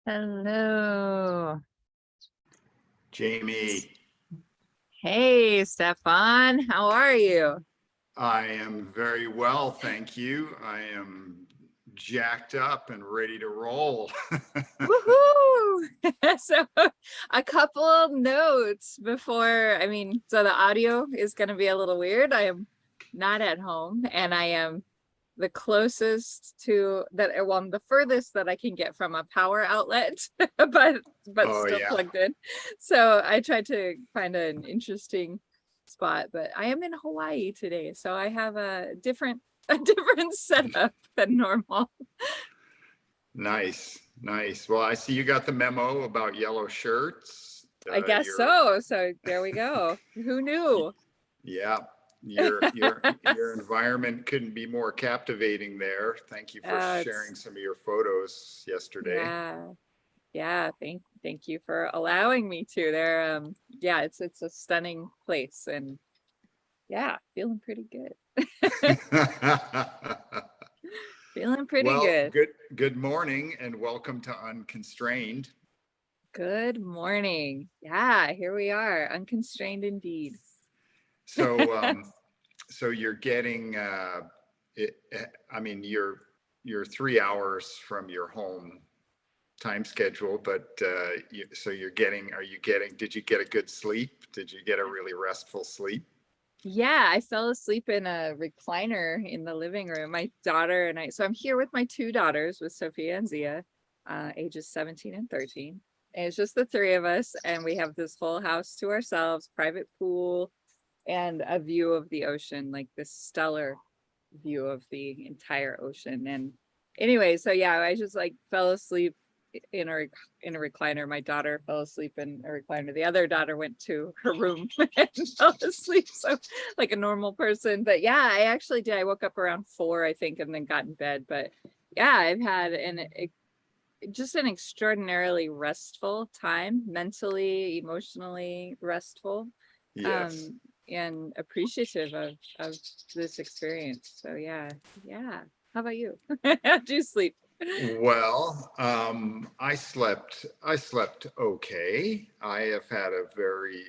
Hello. Jamie, Hey, Stefan. How are you? I am very well, thank you. I am jacked up and ready to roll. Woohoo! So, a couple of notes before, so the audio is going to be a little weird. I am not at home and I am the closest to that, well, I'm the furthest that I can get from a power outlet, but Oh still yeah, plugged in. So I tried to find an interesting spot, but I am in Hawaii today, so I have a different setup than normal. nice, nice. Well, I see you got the memo about yellow shirts. I guess You're, so. So there we go. Who knew? yeah, your environment couldn't be more captivating there. Thank you for It's sharing some of your photos yesterday. yeah. Yeah, thank you for allowing me to. There, yeah, it's a stunning place, and yeah, feeling pretty good. Feeling pretty Well, good. good morning and welcome to Unconstrained. Good morning. Yeah, here we are, unconstrained indeed. So, so you're getting, it, I mean, you're 3 hours from your home time schedule, but so did you get a good sleep? Did you get a really restful sleep? Yeah, I fell asleep in a recliner in the living room. My daughter and I, so I'm here with my two daughters, with Sophia and Zia, ages 17 and 13. And it's just the three of us, and we have this whole house to ourselves, private pool, and a view of the ocean, like this stellar view of the entire ocean. And anyway, so yeah, I just like fell asleep in a recliner. My daughter fell asleep in a recliner. The other daughter went to her room and fell asleep, so like a normal person. But yeah, I actually did. I woke up around 4, I think, and then got in bed. But yeah, I've had just an extraordinarily restful time, mentally, emotionally restful, Yes. um, and appreciative of this experience. So yeah. How about you? How'd you sleep? Well, I slept okay. I have had a very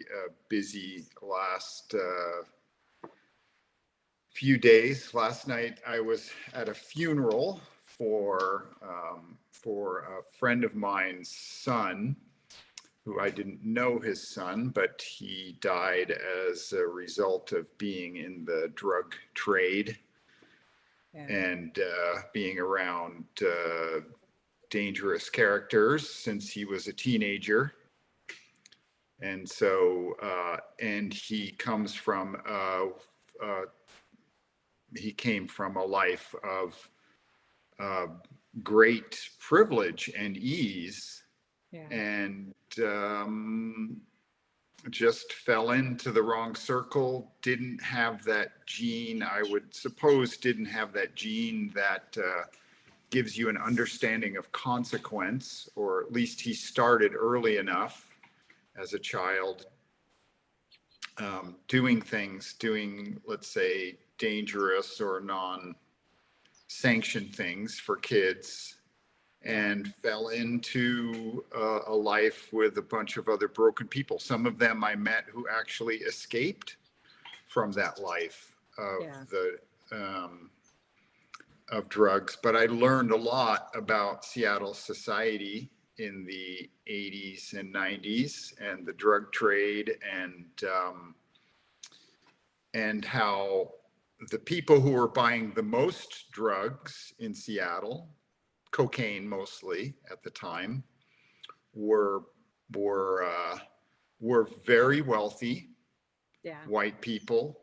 busy last few days. Last night I was at a funeral for a friend of mine's son, who I didn't know his son, but he died as a result of being in the drug trade Yeah. and being around dangerous characters since he was a teenager. And so, and uh, he came from a life of uh, great privilege and ease, Yeah. and just fell into the wrong circle. Didn't have that gene, I would suppose, didn't have that gene that gives you an understanding of consequence, or at least he started early enough as a child doing, let's say, dangerous or non-sanctioned things for kids, and fell into a life with a bunch of other broken people. Some of them I met who actually escaped from that life of Yeah. the of drugs. But I learned a lot about Seattle society in the 80s and 90s and the drug trade, and how the people who were buying the most drugs in Seattle, cocaine mostly at the time, were were uh, were very wealthy Yeah. white people,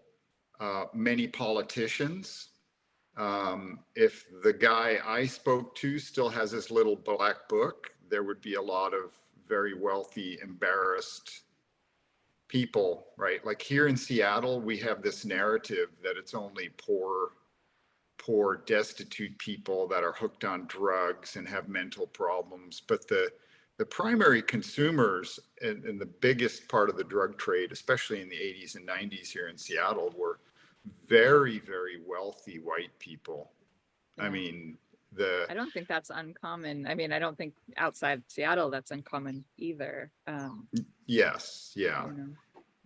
many politicians. If the guy I spoke to still has his little black book, there would be a lot of very wealthy, embarrassed people, right? Like here in Seattle, we have this narrative that it's only poor, destitute people that are hooked on drugs and have mental problems. But the primary consumers and the biggest part of the drug trade, especially in the 80s and 90s here in Seattle, were very, very wealthy white people. I Yeah. mean, the I don't think that's uncommon. I mean, I don't think outside Seattle that's uncommon either. yes, yeah. You know,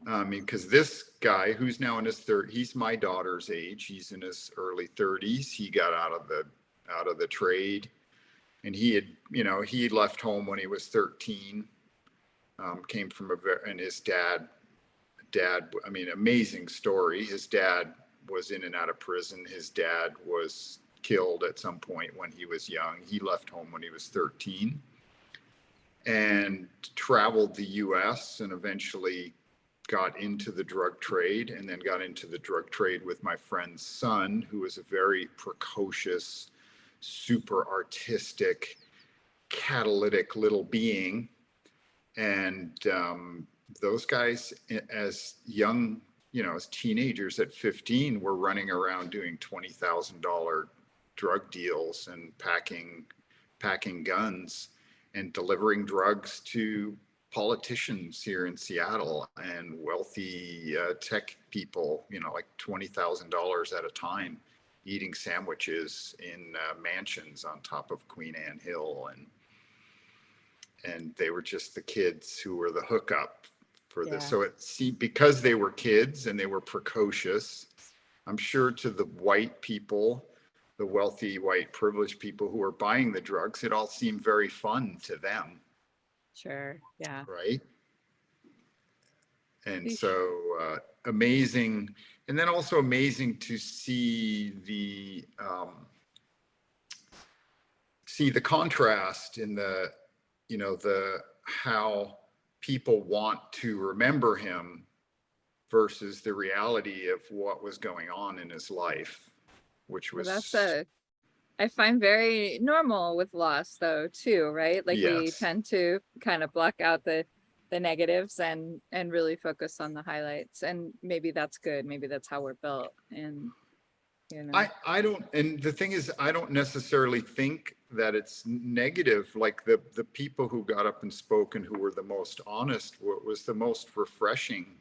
I mean, because this guy who's now in his third, he's my daughter's age. He's in his early 30s. He got out of the trade, and he had, you know, he left home when he was 13. Came from a very, and his dad, I mean, amazing story. His dad was in and out of prison. His dad was killed at some point when he was young. He left home when he was 13 and traveled the US and eventually got into the drug trade, and then got into the drug trade with my friend's son, who was a very precocious, super artistic, catalytic little being. And those guys, as young, you know, as teenagers at 15, were running around doing $20,000 drug deals and packing guns and delivering drugs to politicians here in Seattle and wealthy tech people, you know, like $20,000 at a time, eating sandwiches in mansions on top of Queen Anne Hill. And they were just the kids who were the hookup for this. yeah, So because they were kids and they were precocious, I'm sure to the white people, the wealthy white privileged people who were buying the drugs, it all seemed very fun to them, sure. Yeah. right? And Eesh. so amazing, and then also amazing to see the contrast in the, you know, the how people want to remember him versus the reality of what was going on in his life, which Well, was, I find very normal with loss though, too, right? Like we yes. tend to kind of block out the negatives and really focus on the highlights. And maybe that's good. Maybe that's how we're built. And you know, I don't, and the thing is, I don't necessarily think that it's negative. Like the people who got up and spoke and who were the most honest, what was the most refreshing,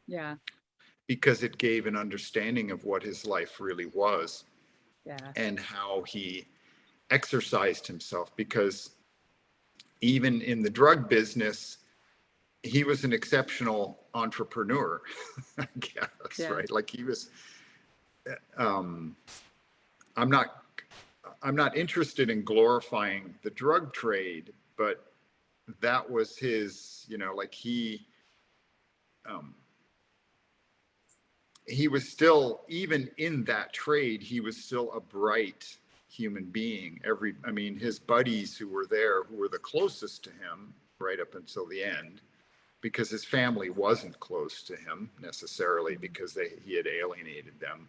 yeah, because it gave an understanding of what his life really was yeah, and how he exercised himself. Because even in the drug business, he was an exceptional entrepreneur, I guess, yeah, right? Like he was, um, I'm not I'm not interested in glorifying the drug trade, but that was his, you know, like um, he was still, even in that trade, he was still a bright human being. I mean, his buddies who were there, who were the closest to him right up until the end, because his family wasn't close to him necessarily, because he had alienated them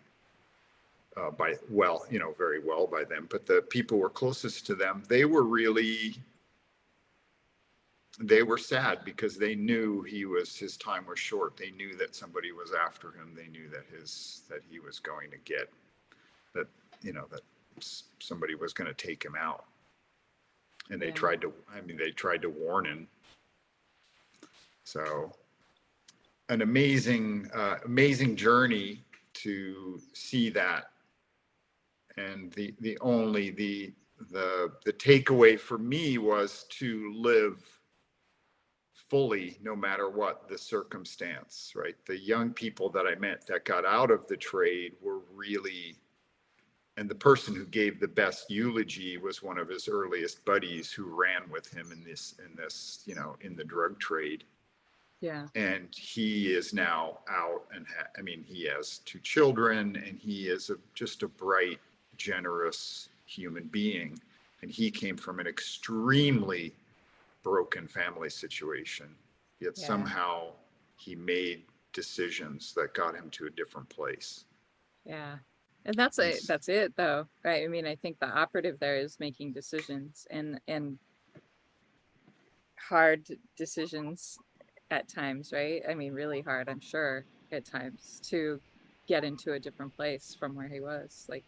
you know, very well by them. But the people who were closest to them, they were sad because they knew his time was short. They knew that somebody was after him. They knew that he was going to get, that, you know, that somebody was going to take him out. And they yeah, tried to, they tried to warn him. So an amazing journey to see that. And the takeaway for me was to live fully no matter what the circumstance, right? The young people that I met that got out of the trade were really, and the person who gave the best eulogy was one of his earliest buddies who ran with him in this, you know, in the drug trade. yeah, And he is now out and he has 2 children, and he is just a bright, generous human being. And he came from an extremely broken family situation, yet yeah, somehow he made decisions that got him to a different place. yeah. And And that's it though, right? I mean, I think the operative there is making decisions and hard decisions at times, right? I mean, really hard, I'm sure, at times to get into a different place from where he was. Like,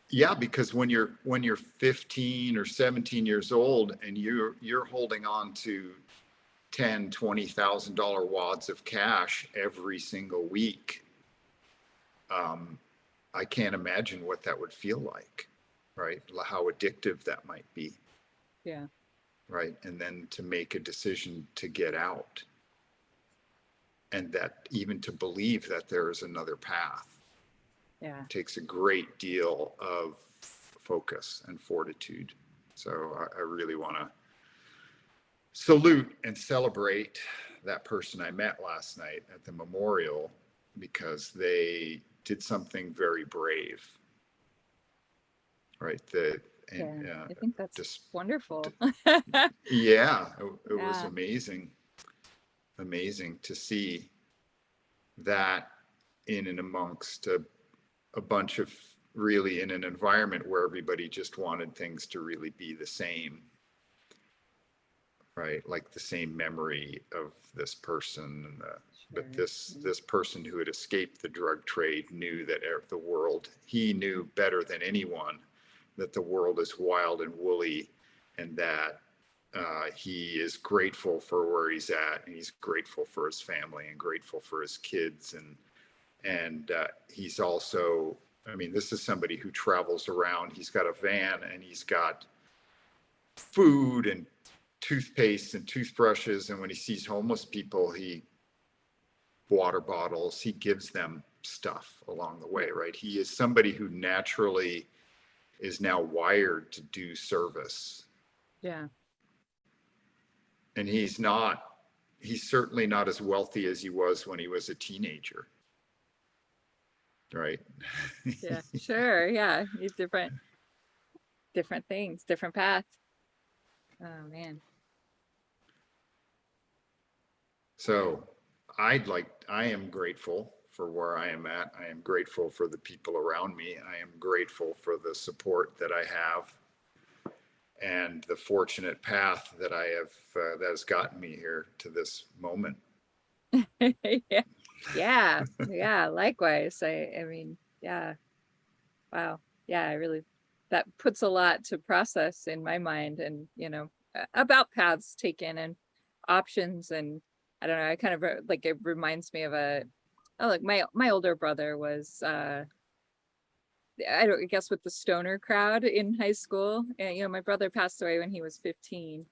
yeah, because when you're 15 or 17 years old and you're holding on to 10, $20,000 wads of cash every single week, I can't imagine what that would feel like. right? How addictive that might be, Yeah. right? And then to make a decision to get out, and that even to believe that there is another path Yeah. takes a great deal of focus and fortitude. So I really want to salute and celebrate that person I met last night at the memorial, because they did something very brave, right? Yeah. And I think that's just, wonderful. yeah, it was Yeah. amazing to see that in and amongst a bunch of, really, in an environment where everybody just wanted things to really be the same, right? Like the same memory of this person. But Sure. this person who had escaped the drug trade knew that the world, he knew better than anyone that the world is wild and woolly, and that he is grateful for where he's at, and he's grateful for his family and grateful for his kids, and he's also, I mean, this is somebody who travels around. He's got a van, and he's got food and toothpaste and toothbrushes, and when he sees homeless people, he water bottles, he gives them stuff along the way, right? He is somebody who naturally is now wired to do service. Yeah. And he's certainly not as wealthy as he was when he was a teenager, right? Yeah. Sure. Yeah. It's different things, different paths. Oh man. So I am grateful for where I am at. I am grateful for the people around me. I am grateful for the support that I have, and the fortunate path that I have, that has gotten me here to this moment. Yeah. Yeah. Yeah. Likewise. I mean, yeah. Wow. Yeah. I really, that puts a lot to process in my mind, and, about paths taken and options. And I don't know, I kind of like, it reminds me of like my older brother was, I guess with the stoner crowd in high school. And, my brother passed away when he was 15,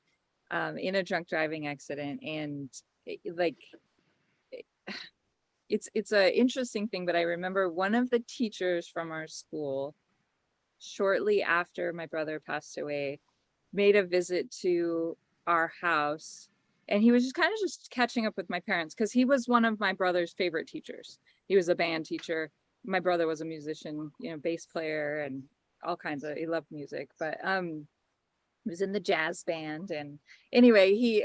in a drunk driving accident. And like, it's a interesting thing, but I remember one of the teachers from our school, shortly after my brother passed away, made a visit to our house, and he was just kind of just catching up with my parents, because he was one of my brother's favorite teachers. He was a band teacher. My brother was a musician, bass player and all kinds of, he loved music, but he was in the jazz band. And anyway,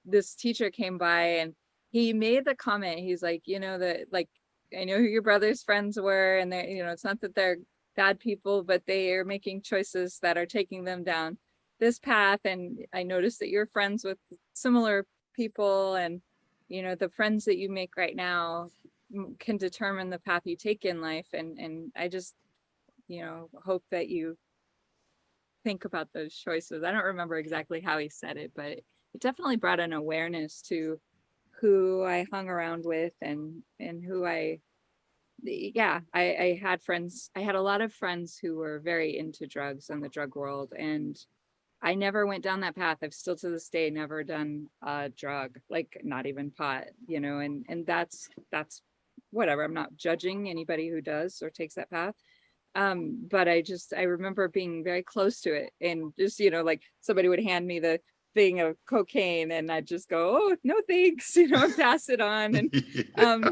this teacher came by, and he made the comment. He's like, that, like, I know who your brother's friends were, and they, it's not that they're bad people, but they are making choices that are taking them down this path. And I noticed that you're friends with similar people, and the friends that you make right now can determine the path you take in life. And I just, hope that you think about those choices. I don't remember exactly how he said it, but it definitely brought an awareness to who I hung around with, and who I had friends. I had a lot of friends who were very into drugs and the drug world, and I never went down that path. I've still to this day never done a drug, like not even pot, and that's whatever. I'm not judging anybody who does or takes that path. But I remember being very close to it, and just, like somebody would hand me the thing of cocaine, and I'd just go, oh, no thanks, and pass it on. And Yeah.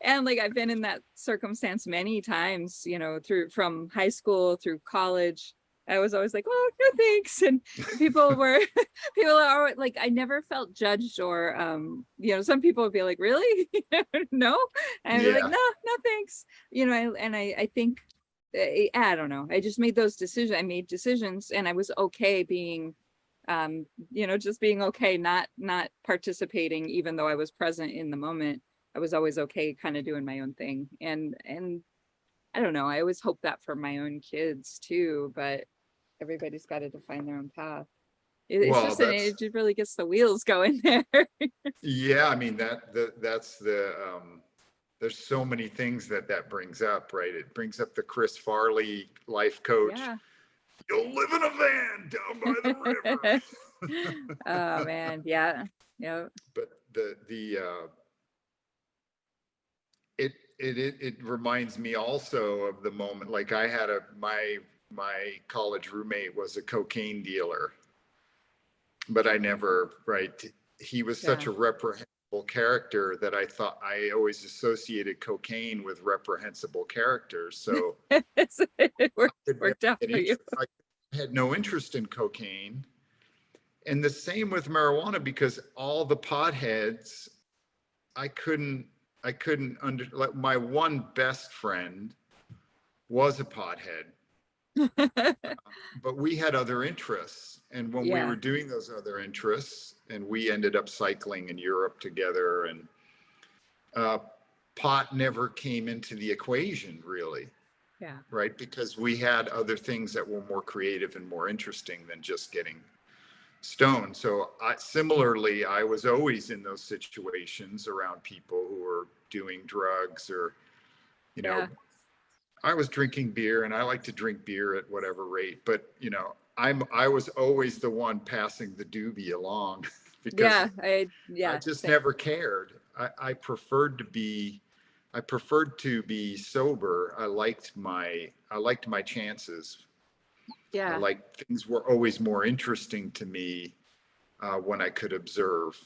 and like I've been in that circumstance many times, through from high school through college. I was always like, oh, no thanks. And people were people are like, I never felt judged, or some people would be like, really? No. And I'd be like, Yeah. no, no thanks. I think, I don't know, I just made those decisions. I made decisions, and I was okay being, just being okay, not participating, even though I was present in the moment. I was always okay kind of doing my own thing. And I don't know, I always hope that for my own kids too, but everybody's got to define their own path. It's Well, just, it just really gets the wheels going there. yeah, I mean, that's there's so many things that brings up, right? It brings up the Chris Farley life coach. Yeah. You'll live in a van down by the river. Oh man, yeah. Yep. But it reminds me also of the moment, like I had my college roommate was a cocaine dealer, but I never, right? He was such Yeah. a reprehensible character that I always associated cocaine with reprehensible characters. So It I could never worked out get for you. I had no interest in cocaine. And the same with marijuana, because all the potheads, I couldn't, like my one best friend was a pothead, but we had other interests. And when we Yeah. were doing those other interests, and we ended up cycling in Europe together, and uh, pot never came into the equation really, Yeah. right? Because we had other things that were more creative and more interesting than just getting stoned. So similarly, I was always in those situations around people who were doing drugs, or, you know, Yeah. I was drinking beer, and I like to drink beer at whatever rate, but I was always the one passing the doobie along because Yeah. I Yeah. just Same. never cared. I preferred to be sober. I liked my chances. I Yeah. liked things were always more interesting to me when I could observe.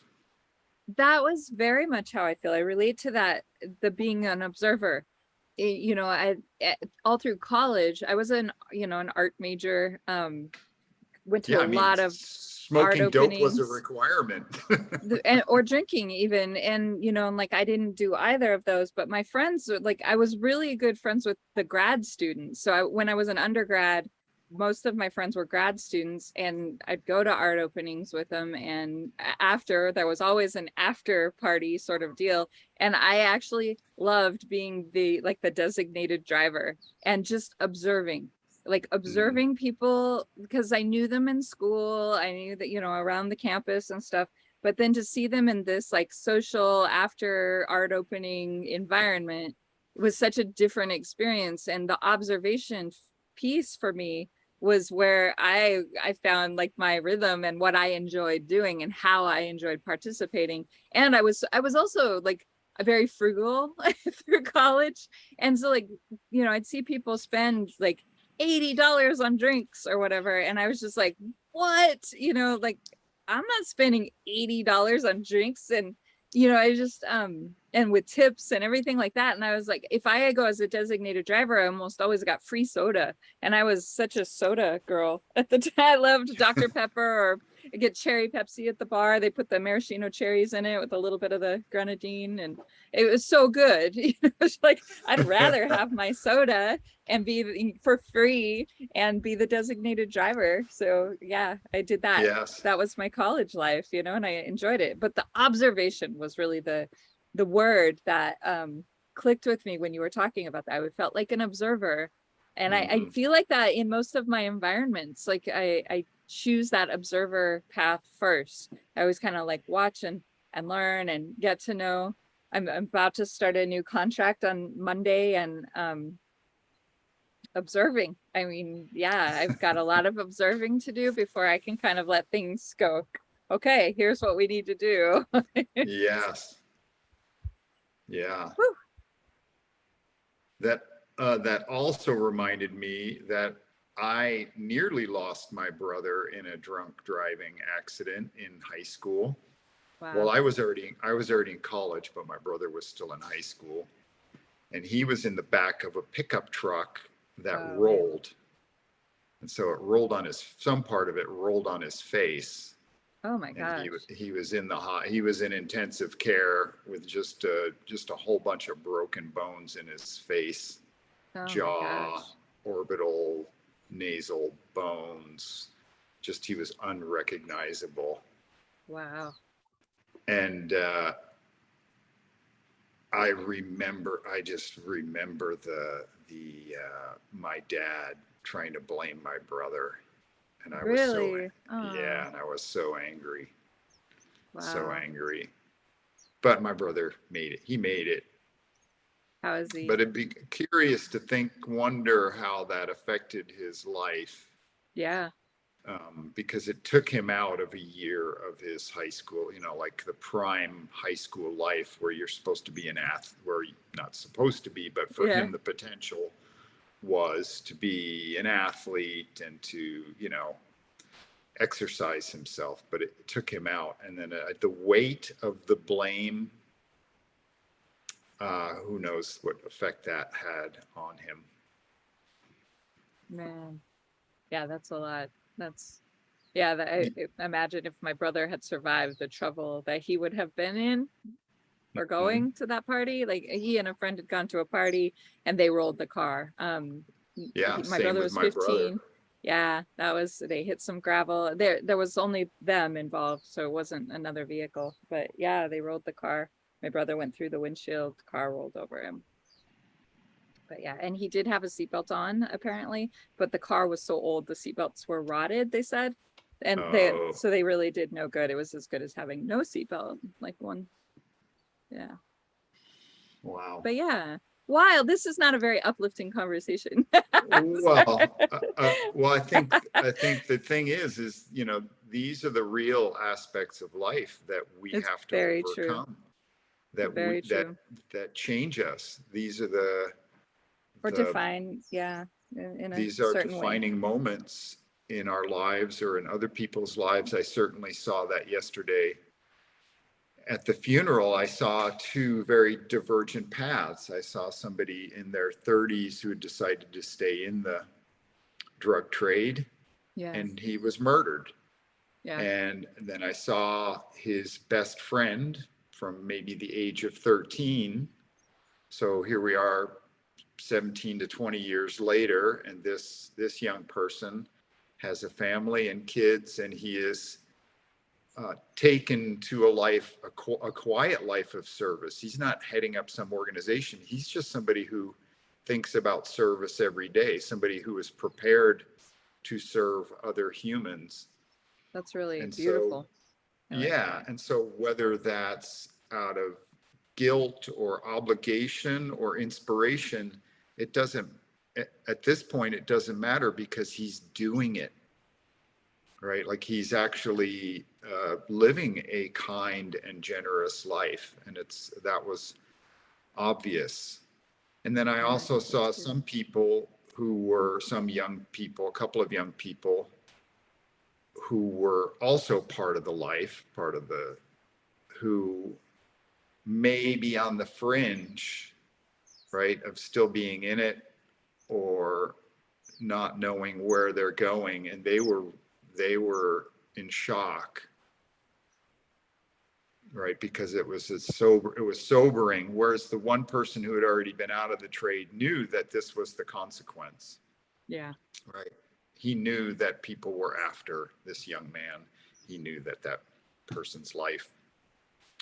That was very much how I feel. I relate to that, the being an observer. All through college, I was an art major, went to Yeah, a I mean, lot of art smoking dope was a openings, requirement. or drinking even. And like I didn't do either of those, but my friends, like I was really good friends with the grad students. So when I was an undergrad, most of my friends were grad students, and I'd go to art openings with them. And after, there was always an after party sort of deal. And I actually loved being the designated driver and just observing, like Mhm. observing people, because I knew them in school. I knew that, around the campus and stuff. But then to see them in this like social after art opening environment was such a different experience. And the observation piece for me was where I found like my rhythm and what I enjoyed doing and how I enjoyed participating. And I was also like a very frugal through college. And so like, I'd see people spend like $80 on drinks or whatever. And I was just like, what? Like I'm not spending $80 on drinks. And I just and with tips and everything like that. And I was like, if I go as a designated driver, I almost always got free soda. And I was such a soda girl at the time. I loved Dr. Pepper, or I get cherry Pepsi at the bar. They put the maraschino cherries in it with a little bit of the grenadine, and it was so good. It's like I'd rather have my soda and be for free and be the designated driver. So yeah, I did that. Yes. That was my college life, and I enjoyed it. But the observation was really the word that clicked with me when you were talking about that. I felt like an observer. And I Mhm. feel like that in most of my environments. Like I choose that observer path first. I always kind of like watch and learn and get to know. I'm about to start a new contract on Monday, and observing. I mean, yeah, I've got a lot of observing to do before I can kind of let things go. Okay, here's what we need to do. Yes. Yeah. Whew. That that also reminded me that I nearly lost my brother in a drunk driving accident in high school. Well, Wow. I was already in college, but my brother was still in high school, and he was in the back of a pickup truck that Oh man. rolled, and so it rolled on his some part of it rolled on his face, Oh my and he gosh. he was in he was in intensive care with just a whole bunch of broken bones in his face, Oh my jaw, gosh. orbital, nasal bones. Just he was unrecognizable. Wow. And I just remember the my dad trying to blame my brother, and I was so Really? Oh, yeah, and I was so angry, so wow. angry. But my brother made it. He made it. How is he? But it'd be curious to wonder how that affected his life. Yeah. Because it took him out of a year of his high school, like the prime high school life where you're supposed to be an athlete, where you're not supposed to be, but for Yeah. him, the potential was to be an athlete and to, exercise himself, but it took him out. And then the weight of the blame, who knows what effect that had on him. Man. Yeah, that's a lot. That's yeah, imagine if my brother had survived the trouble that he would have been in for Mhm. going to that party. Like he and a friend had gone to a party and they rolled the car. Yeah, My same brother with was my brother. 15. Yeah, they hit some gravel. There was only them involved, so it wasn't another vehicle. But yeah, they rolled the car. My brother went through the windshield, the car rolled over him. But yeah, and he did have a seatbelt on apparently, but the car was so old the seatbelts were rotted, they said. And Oh, they really did no good. It was as good as having no seatbelt, like one. Yeah. wow. But yeah. Wow, this is not a very uplifting conversation. Well, I think the thing is, these are the real aspects of life that we It's have to very true. overcome, that we Very that true. that change us. Or The define, yeah, in a these are certain way. defining moments in our lives or in other people's lives. I certainly saw that yesterday at the funeral. I saw two very divergent paths. I saw somebody in their 30s who had decided to stay in the drug trade, Yeah. and he was murdered. Yeah. And then I saw his best friend from maybe the age of 13. So here we are 17 to 20 years later, and this young person has a family and kids, and he is taken to a quiet life of service. He's not heading up some organization. He's just somebody who thinks about service every day, somebody who is prepared to serve other humans. That's really And so, beautiful. I like yeah. that. And so, whether that's out of guilt or obligation or inspiration, it doesn't, at this point, it doesn't matter because he's doing it, right? Like he's actually living a kind and generous life. And that was obvious. And then I Yeah, also saw that's good. some young people, a couple of young people who were also who may be on the fringe, right, of still being in it or not knowing where they're going. And they were in shock, right? Because it was sobering. Whereas the one person who had already been out of the trade knew that this was the consequence, Yeah. right? He knew that people were after this young man. He knew that that person's life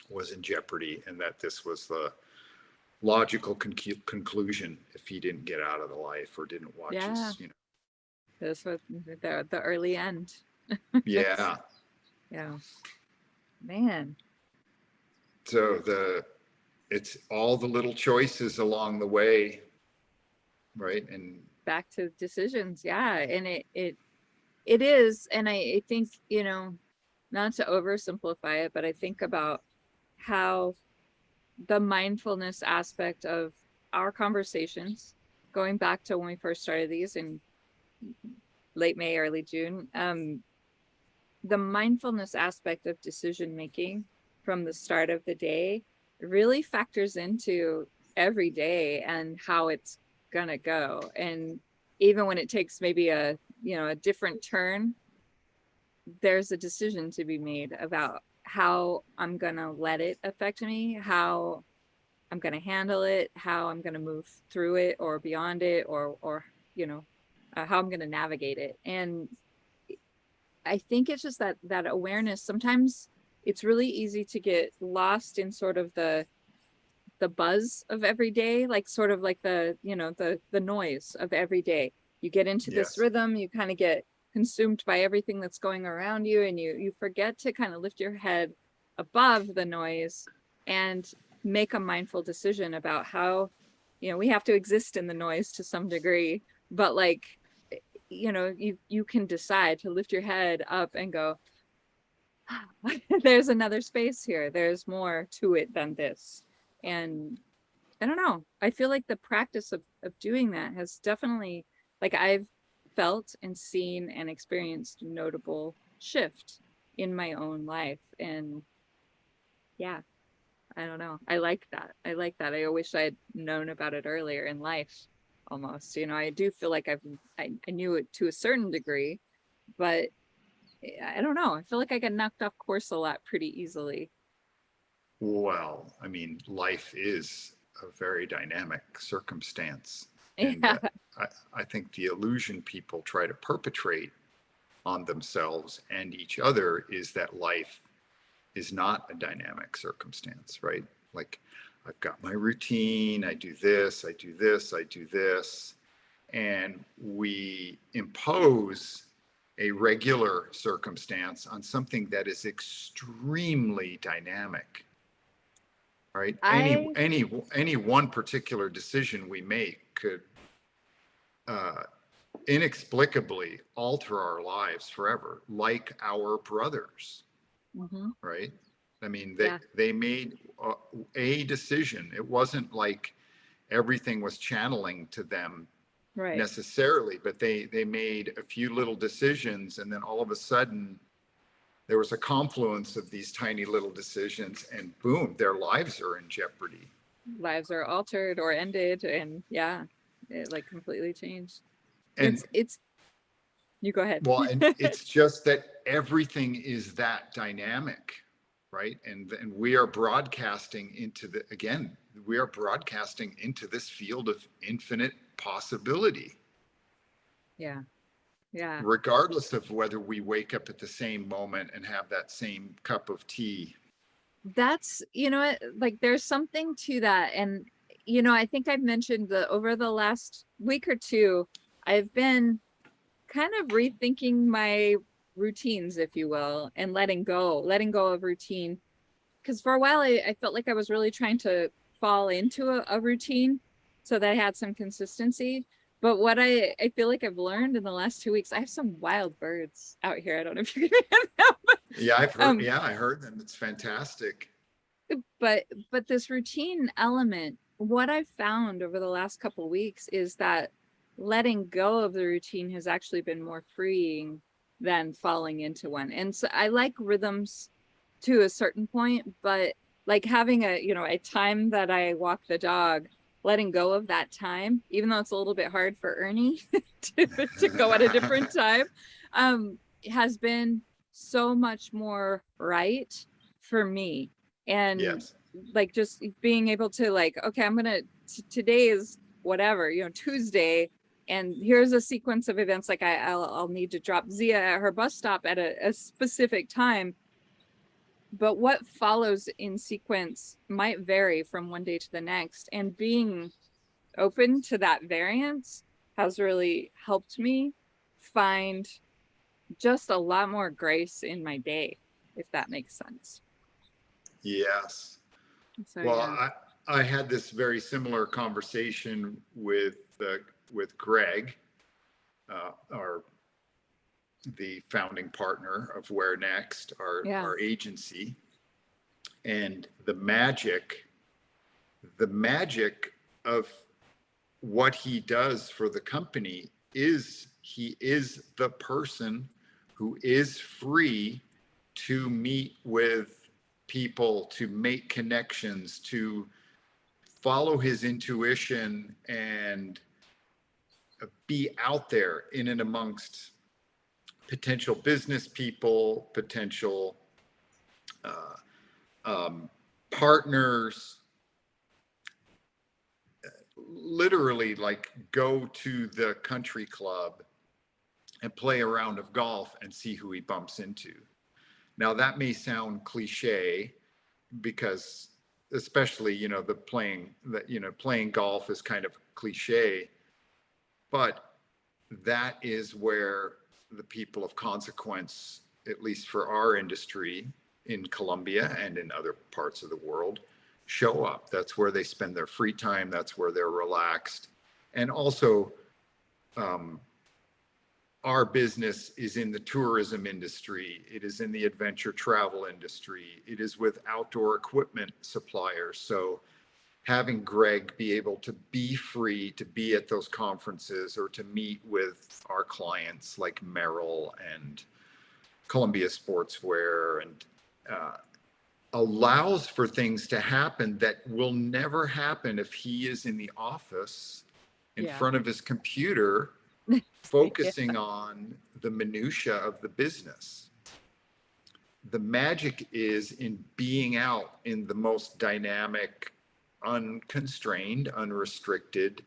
was in jeopardy and that this was the logical conclusion if he didn't get out of the life or didn't watch Yeah. his. This was the early end. It's Yeah. yeah. Man. So it's all the little choices along the way, right? And Back to decisions. Yeah. And it is. And I think, not to oversimplify it, but I think about how the mindfulness aspect of our conversations, going back to when we first started these in late May, early June, the mindfulness aspect of decision making from the start of the day really factors into every day and how it's gonna go. And even when it takes maybe a different turn, there's a decision to be made about how I'm gonna let it affect me, how I'm gonna handle it, how I'm gonna move through it or beyond it, or how I'm gonna navigate it. And I think it's just that awareness. Sometimes it's really easy to get lost in sort of the buzz of every day, like sort of like the noise of every day. You get into this yes, rhythm, you kind of get consumed by everything that's going around you, and you forget to kind of lift your head above the noise and make a mindful decision about how we have to exist in the noise to some degree, but like, you can decide to lift your head up and go, there's another space here. There's more to it than this. And I don't know. I feel like the practice of doing that has definitely, like, I've felt and seen and experienced notable shift in my own life. And yeah, I don't know. I like that. I like that. I wish I'd known about it earlier in life almost. I do feel like I knew it to a certain degree, but I don't know. I feel like I get knocked off course a lot pretty easily. Well, I mean, life is a very dynamic circumstance. And Yeah. I think the illusion people try to perpetrate on themselves and each other is that life is not a dynamic circumstance, right? Like, I've got my routine, I do this, I do this, I do this. And we impose a regular circumstance on something that is extremely dynamic, right? I Any one particular decision we make could uh, inexplicably alter our lives forever, like our brothers, mhm, right? I mean, yeah, they made a decision. It wasn't like everything was channeling to them right. necessarily, but they made a few little decisions, and then all of a sudden there was a confluence of these tiny little decisions, and boom, their lives are in jeopardy. Lives are altered or ended, and yeah, it like completely changed. And It's you go ahead. well, and it's just that everything is that dynamic, right? And we are broadcasting into the again, we are broadcasting into this field of infinite possibility, Yeah, yeah. regardless of whether we wake up at the same moment and have that same cup of tea. That's, like there's something to that. And, I think I've mentioned that over the last week or two, I've been kind of rethinking my routines, if you will, and letting go of routine. Because for a while, I felt like I was really trying to fall into a routine so that I had some consistency. But what I feel like I've learned in the last 2 weeks, I have some wild birds out here. I don't know if you can hear them. Yeah, I've heard. Um, Yeah, I heard them. It's fantastic. but this routine element, what I've found over the last couple of weeks is that letting go of the routine has actually been more freeing than falling into one. And so I like rhythms to a certain point, but like having a time that I walk the dog, letting go of that time, even though it's a little bit hard for Ernie to go at a different time, has been so much more right for me. And Yes. like just being able to like, okay, today is whatever, Tuesday, and here's a sequence of events. Like I'll need to drop Zia at her bus stop at a specific time, but what follows in sequence might vary from one day to the next. And being open to that variance has really helped me find just a lot more grace in my day, if that makes sense. Yes. So Well, yeah. I had this very similar conversation with Greg, our the founding partner of Where Next, Yeah. our agency, and the magic of what he does for the company is he is the person who is free to meet with people, to make connections, to follow his intuition and be out there in and amongst potential business people, potential uh, partners, literally like go to the country club and play a round of golf and see who he bumps into. Now that may sound cliche because especially, playing golf is kind of cliche, but that is where the people of consequence, at least for our industry in Colombia and in other parts of the world, show up. That's where they spend their free time. That's where they're relaxed. And also, our business is in the tourism industry. It is in the adventure travel industry. It is with outdoor equipment suppliers. So having Greg be able to be free to be at those conferences or to meet with our clients like Merrill and Columbia Sportswear and allows for things to happen that will never happen if he is in the office in Yeah. front of his computer focusing on the minutia of the business. The magic is in being out in the most dynamic, unconstrained, unrestricted,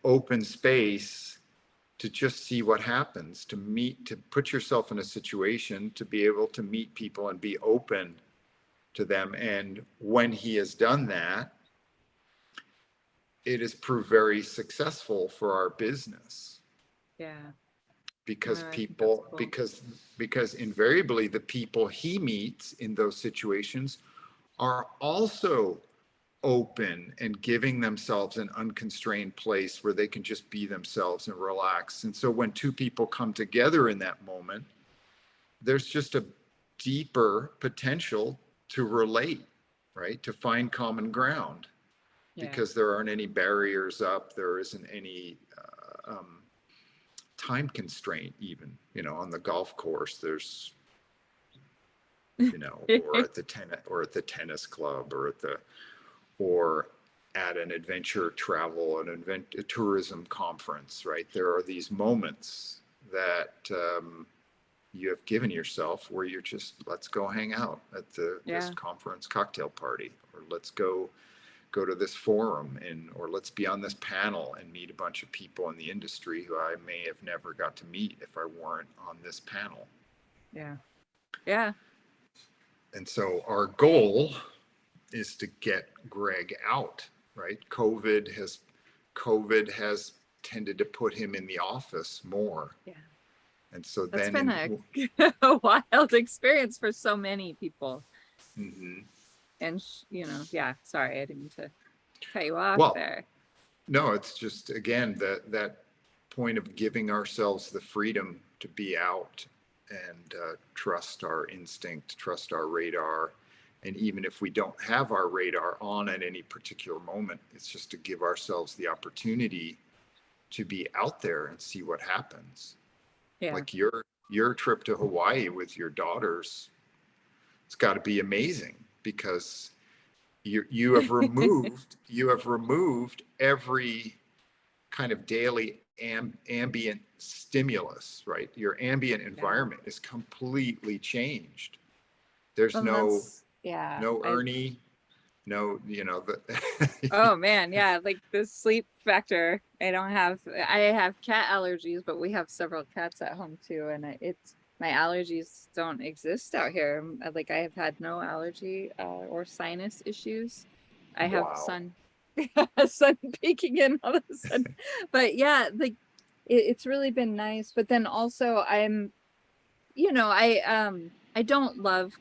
open space to just see what happens, to put yourself in a situation to be able to meet people and be open to them. And when he has done that, it has proved very successful for our business. Yeah. Because I think people, that's cool. because invariably the people he meets in those situations are also open and giving themselves an unconstrained place where they can just be themselves and relax. And so when two people come together in that moment, there's just a deeper potential to relate, right? To find common ground Yeah. because there aren't any barriers up. There isn't any time constraint even, on the golf course, there's, or at the tennis club or at an adventure travel, a tourism conference, right? There are these moments that you have given yourself where you're just, let's go hang out at this conference cocktail party, or let's go to this forum or let's be on this panel and meet a bunch of people in the industry who I may have never got to meet if I weren't on this panel. Yeah. Yeah. And so our goal is to get Greg out, right? COVID has tended to put him in the office more. Yeah. And so That's then been a wild experience for so many people. Mm-hmm. And, yeah, sorry, I didn't mean to cut you off there. No, it's just, again, that point of giving ourselves the freedom to be out and trust our instinct, trust our radar. And even if we don't have our radar on at any particular moment, it's just to give ourselves the opportunity to be out there and see what happens. Yeah. Like your trip to Hawaii with your daughters, it's got to be amazing because you have removed every kind of daily ambient stimulus, right? Your ambient environment is completely changed. There's no Ernie, Oh man, yeah, like the sleep factor. I have cat allergies, but we have several cats at home too, and my allergies don't exist out here. Like I have had no allergy or sinus issues. I have sun peeking in all of a sudden. But yeah, like it's really been nice. But then also I don't love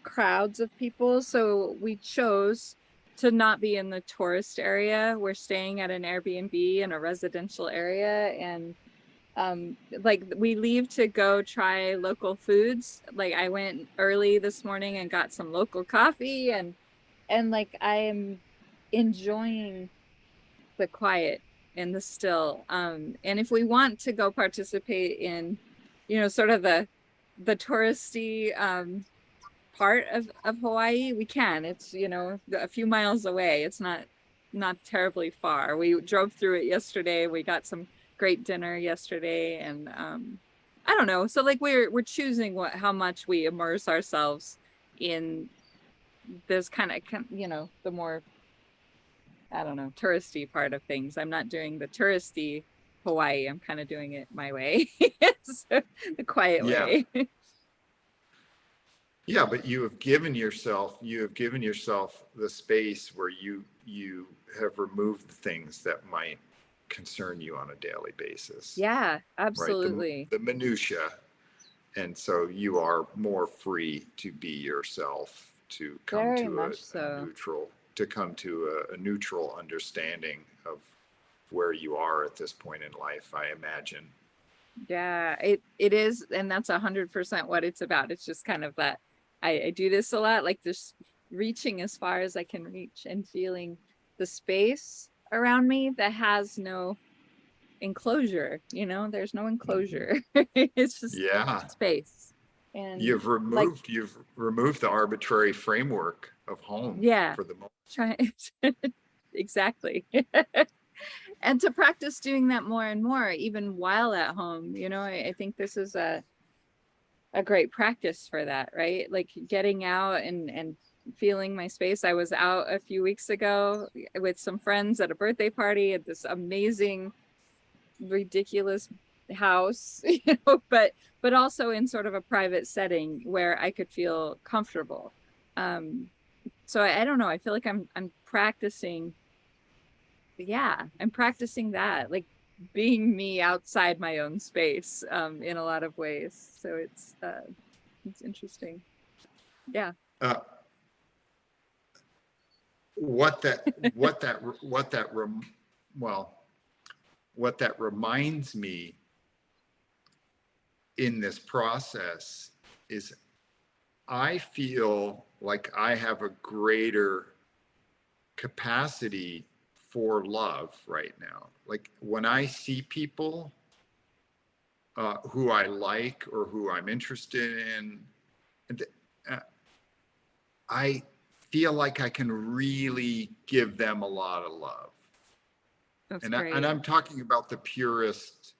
crowds of people, so we chose to not be in the tourist area. We're staying at an Airbnb in a residential area, and like we leave to go try local foods. Like I went early this morning and got some local coffee, and like I am enjoying the quiet and the still. And if we want to go participate in, sort of the touristy part of Hawaii, we can. It's, a few miles away. It's not terribly far. We drove through it yesterday. We got some great dinner yesterday, and I don't know. So like we're choosing how much we immerse ourselves in this kind of, the more, I don't know, touristy part of things. I'm not doing the touristy Hawaii. I'm kind of doing it my way. So, the quiet way. Yeah, but you have given yourself the space where you have removed the things that might concern you on a daily basis. Yeah, absolutely. Right? The minutia. And so you are more free to be yourself to come Very to much a so. neutral, to come to a neutral understanding of where you are at this point in life, I imagine. Yeah, it is, and that's 100% what it's about. It's just kind of that I do this a lot, like just reaching as far as I can reach and feeling the space around me that has no enclosure, there's no Mhm. enclosure. It's just Yeah. space. And like, You've removed the arbitrary framework of home yeah, for the moment. try exactly. And to practice doing that more and more, even while at home, I think this is a great practice for that, right? Like getting out and feeling my space. I was out a few weeks ago with some friends at a birthday party at this amazing, ridiculous house, but also in sort of a private setting where I could feel comfortable. Um, so I don't know. I feel like I'm practicing. Yeah, I'm practicing that, like being me outside my own space, in a lot of ways. So it's interesting. Yeah. Uh, what that, what that, what that, well, what that reminds me in this process is I feel like I have a greater capacity for love right now. Like when I see people who I like or who I'm interested in, uh, I feel like I can really give them a lot of love. That's And great. I'm talking about the purest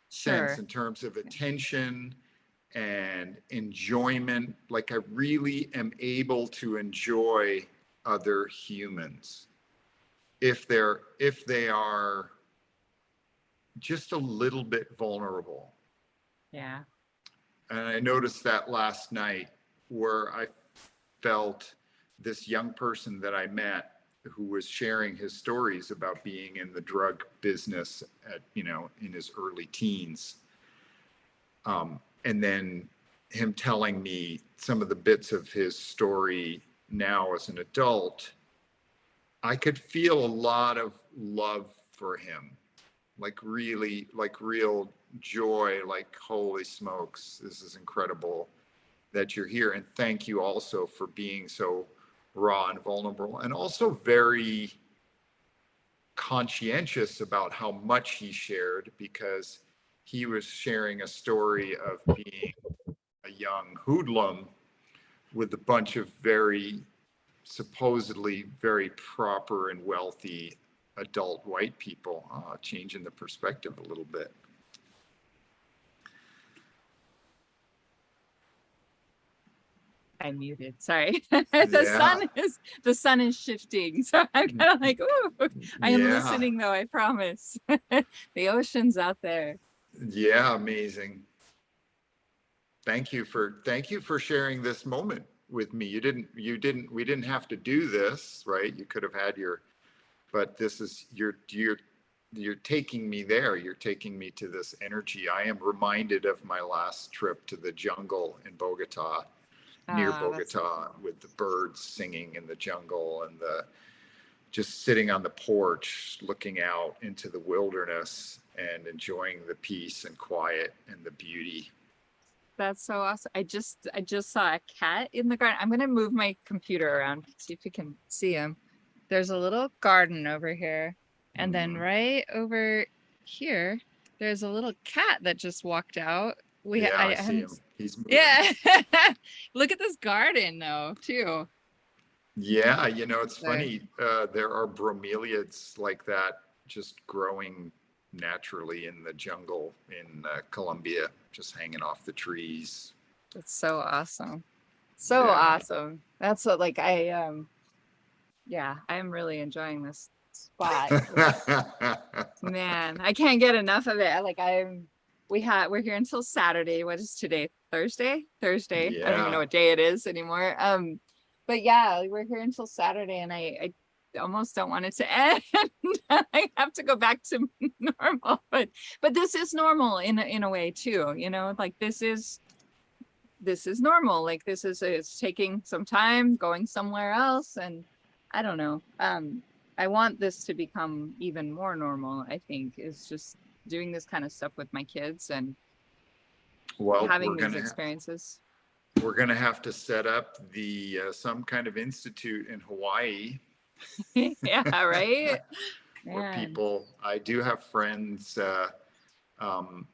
sense Sure. in terms of attention and enjoyment. Like I really am able to enjoy other humans if they are just a little bit vulnerable. Yeah. And I noticed that last night where I felt this young person that I met who was sharing his stories about being in the drug business at, in his early teens. And then him telling me some of the bits of his story now as an adult, I could feel a lot of love for him, like really, like real joy, like, holy smokes, this is incredible that you're here. And thank you also for being so raw and vulnerable and also very conscientious about how much he shared, because he was sharing a story of being a young hoodlum with a bunch of very supposedly very proper and wealthy adult white people. Changing the perspective a little bit. I muted. Sorry. Yeah. The sun is shifting. So I'm kind of like, oh, I am Yeah. listening though, I promise. The ocean's out there. Yeah. Amazing. Thank you for sharing this moment with me. We didn't have to do this, right? You could have had but this is, you're taking me there. You're taking me to this energy. I am reminded of my last trip to the jungle in Bogota, near Ah, that's so Bogota, cool. with the birds singing in the jungle and the just sitting on the porch looking out into the wilderness and enjoying the peace and quiet and the beauty. That's so awesome. I just saw a cat in the garden. I'm gonna move my computer around, see if you can see him. There's a little garden over here. And then Hmm. right over here, there's a little cat that just walked out. Yeah, I I see hadn't, him. He's moving. yeah. Look at this garden though, too. Yeah, it's So funny. There are bromeliads like that just growing naturally in the jungle in Colombia, just hanging off the trees. it's so awesome. So Yeah. awesome. That's what like yeah, I'm really enjoying this spot. Man, I can't get enough of it. We're here until Saturday. What is today? Thursday? Thursday. I don't even know Yeah. what day it is anymore. But yeah, we're here until Saturday and I almost don't want it to end. I have to go back to normal. But this is normal in a way too, like this is this is normal. Like this is, it's taking some time, going somewhere else. And I don't know. I want this to become even more normal, I think, is just doing this kind of stuff with my kids and Well, having these experiences. we're gonna have to set up the some kind of institute in Hawaii. Yeah, right. Where Man. people, I do have friends um,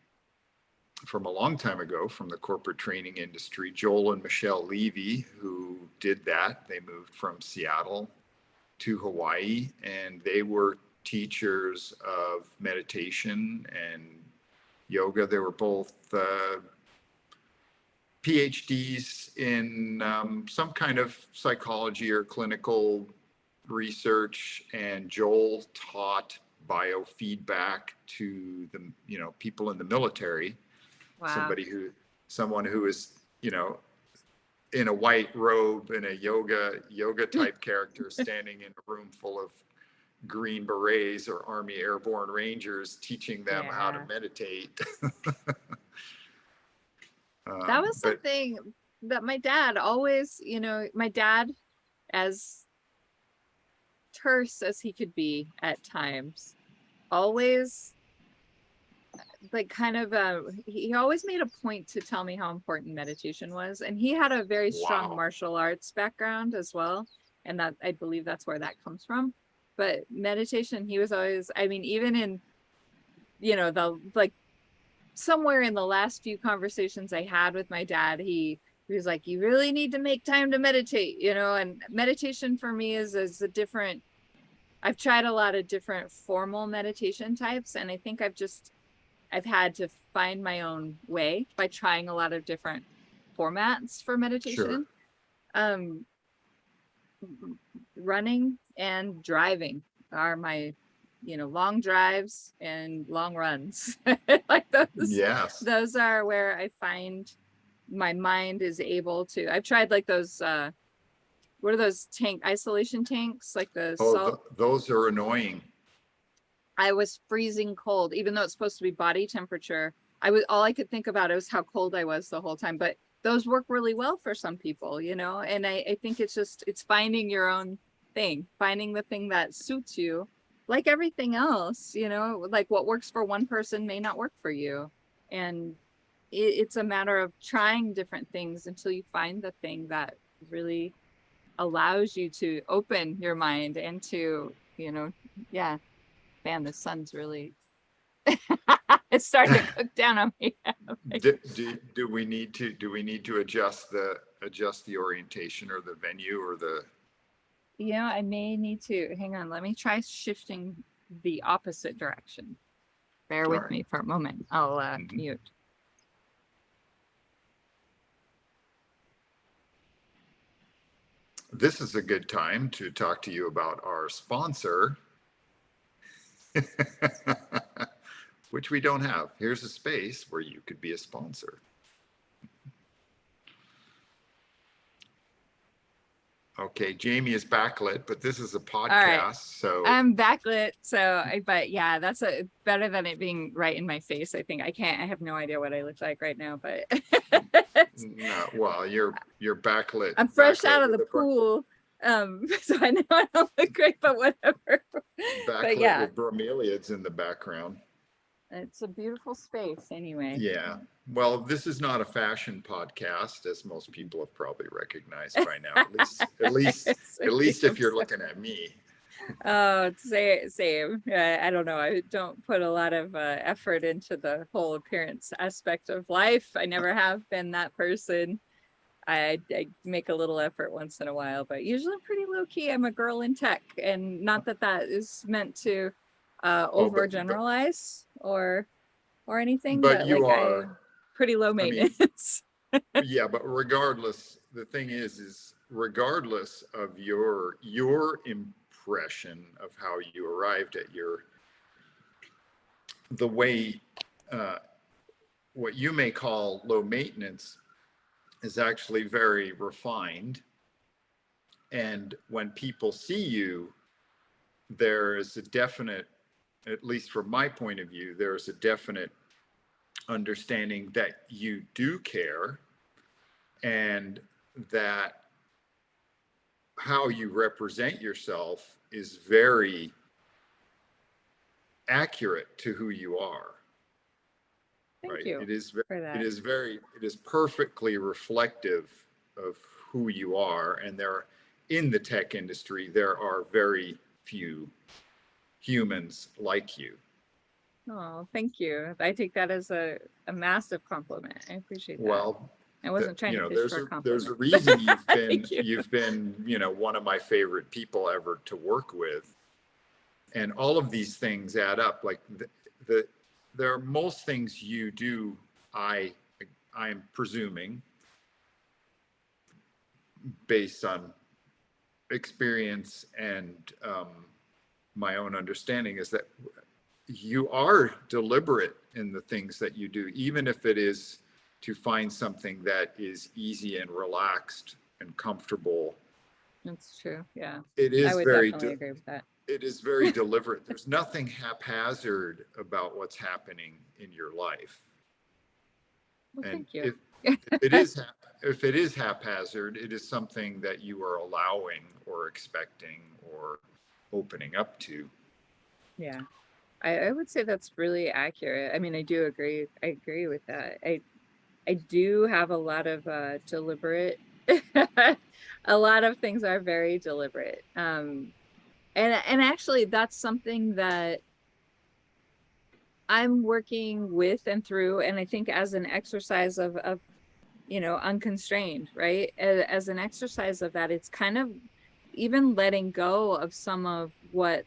from a long time ago from the corporate training industry, Joel and Michelle Levy, who did that. They moved from Seattle to Hawaii, and they were teachers of meditation and yoga. They were both PhDs in some kind of psychology or clinical research, and Joel taught biofeedback to the people in the military. Wow. Someone who is in a white robe and a yoga type character standing in a room full of Green Berets or Army Airborne Rangers teaching them how to Yeah. meditate. That was But something that my dad always, my dad, as terse as he could be at times, always like kind of he always made a point to tell me how important meditation was. And he had a very strong wow, martial arts background as well. And that, I believe that's where that comes from. But meditation, he was always, I mean, even in, the like somewhere in the last few conversations I had with my dad, he was like, you really need to make time to meditate, and meditation for me is a different, I've tried a lot of different formal meditation types. And I think I've had to find my own way by trying a lot of different formats for sure. meditation. Um, Running and driving are my, long drives and long runs. Like Yes. those are where I find my mind is able to. I've tried like those, what are those isolation tanks? Like the Oh, salt. those are annoying. I was freezing cold, even though it's supposed to be body temperature. All I could think about was how cold I was the whole time. But those work really well for some people, and I think it's finding your own thing, finding the thing that suits you, like everything else, like what works for one person may not work for you. And it's a matter of trying different things until you find the thing that really allows you to open your mind and to, yeah. Man, the sun's really it's starting to cook down on me. Do we need to adjust the orientation or the venue or the I may need to hang on. Let me try shifting the opposite direction. Bear all with right. me for a moment. I'll Mhm. mute. This is a good time to talk to you about our sponsor, which we don't have. Here's a space where you could be a sponsor. Okay, Jamie is backlit, but this is a All right. podcast, so I'm backlit, but yeah, that's better than it being right in my face. I think I have no idea what I look like right now, but no. Well, you're backlit, I'm fresh out backlit of the with pool. So I know I don't look great, but whatever. But backlit yeah, with bromeliads in the background. it's a beautiful space anyway. Yeah. Well, this is not a fashion podcast, as most people have probably recognized by now. At least if you're looking at me. Oh, same. I don't know. I don't put a lot of effort into the whole appearance aspect of life. I never have been that person. I make a little effort once in a while, but usually I'm pretty low key. I'm a girl in tech, and not that is meant to Oh, overgeneralize or anything, but but you like I are. pretty low I mean, maintenance. yeah, but regardless, the thing is regardless of your impression of how you arrived at the way uh, what you may call low maintenance is actually very refined. And when people see you, there is a definite, at least from my point of view, there's a definite understanding that you do care and that how you represent yourself is very accurate to who you are. Thank Right. you It is, for it that. is very, it is perfectly reflective of who you are. And there, in the tech industry, there are very few humans like you. Oh, thank you. I take that as a massive compliment. I appreciate that. Well, I wasn't trying to fish for a there's a compliment. reason Thank you. you've been, one of my favorite people ever to work with. And all of these things add up. Like the there are most things you do, I'm presuming, based on experience and my own understanding, is that you are deliberate in the things that you do, even if it is to find something that is easy and relaxed and comfortable. That's true. Yeah. It I is would definitely agree with that. it is very deliberate. There's nothing haphazard about what's happening in your life. Well, And thank you. if it is haphazard, it is something that you are allowing or expecting or opening up to. Yeah. I would say that's really accurate. I mean, I do agree. I agree with that. I do have a lot of deliberate a lot of things are very deliberate. And actually that's something that I'm working with and through, and I think as an exercise of unconstrained, right? As an exercise of that, it's kind of even letting go of some of what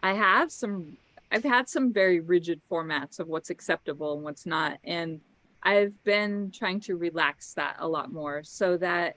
I have some, I've had some very rigid formats of what's acceptable and what's not. And I've been trying to relax that a lot more so that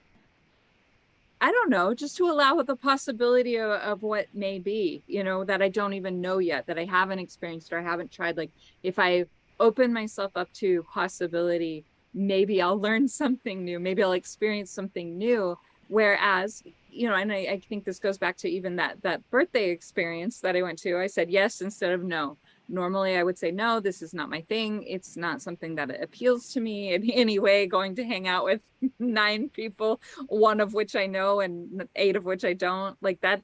I don't know, just to allow the possibility of what may be, that I don't even know yet, that I haven't experienced or I haven't tried. Like if I open myself up to possibility, maybe I'll learn something new, maybe I'll experience something new. Whereas, and I think this goes back to even that birthday experience that I went to. I said yes instead of no. Normally I would say, no, this is not my thing. It's not something that appeals to me in any way, going to hang out with 9 people, one of which I know and 8 of which I don't. Like that,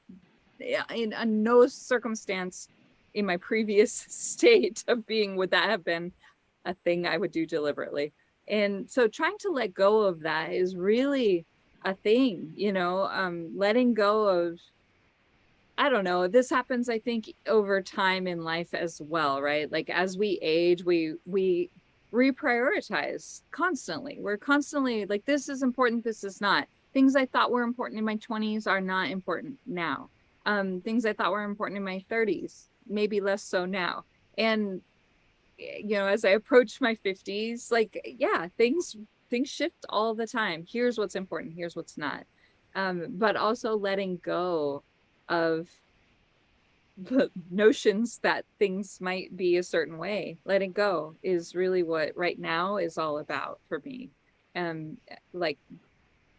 in no circumstance in my previous state of being would that have been a thing I would do deliberately. And so trying to let go of that is really a thing, letting go of, I don't know, this happens, I think, over time in life as well, right? Like as we age, we reprioritize constantly. We're constantly like, this is important, this is not. Things I thought were important in my 20s are not important now. Things I thought were important in my 30s, maybe less so now. And as I approach my 50s, like, yeah, things shift all the time. Here's what's important, here's what's not. But also letting go of the notions that things might be a certain way. Letting go is really what right now is all about for me. Like,